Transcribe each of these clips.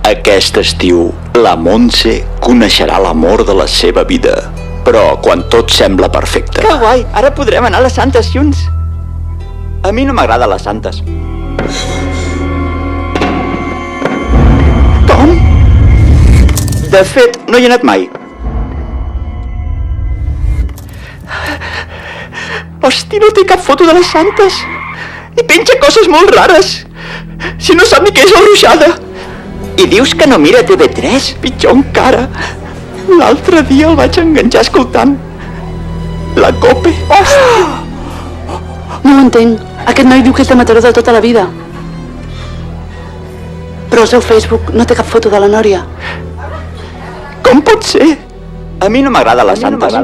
Aquest estiu, la Montse coneixerà l'amor de la seva vida. Però quan tot sembla perfecte... Que guai! Ara podrem anar a les Santes junts. A mi no m'agraden les Santes. Com? De fet, no hi he anat mai. Hosti, no té cap foto de les Santes. I penja coses molt rares. Si no sap ni què és la ruixada. I dius que no mira TV3? Pitjor encara. L'altre dia el vaig enganxar escoltant la Cope. Hosti! No ho entenc. Aquest noi diu que és de Mataró de tota la vida. Però al seu Facebook no té cap foto de la Nòria. Com pot ser? A mi no m'agrada les Santes.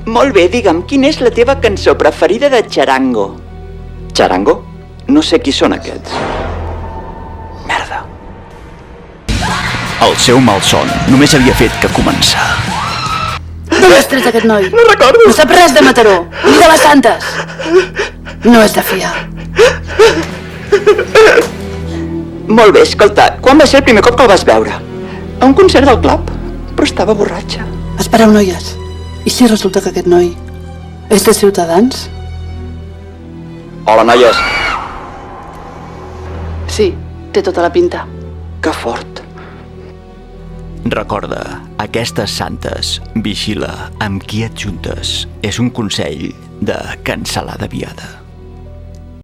Molt bé, digue'm, quina és la teva cançó preferida de Charango? Charango? No sé qui són aquests. Merda. El seu malson només havia fet que començar. D'on has tret aquest noi? No recordo. No sap res de Mataró, ni de les Santes. No és de fiar. Molt bé, escolta, quan va ser el primer cop que el vas veure? A un concert del club, però estava borratxa. Espereu, noies. I si resulta que aquest noi és de Ciutadans? Hola, noies. Sí, té tota la pinta. Que fort. Recorda, aquestes santes, vigila amb qui et juntes. És un consell de Cansalada Viada.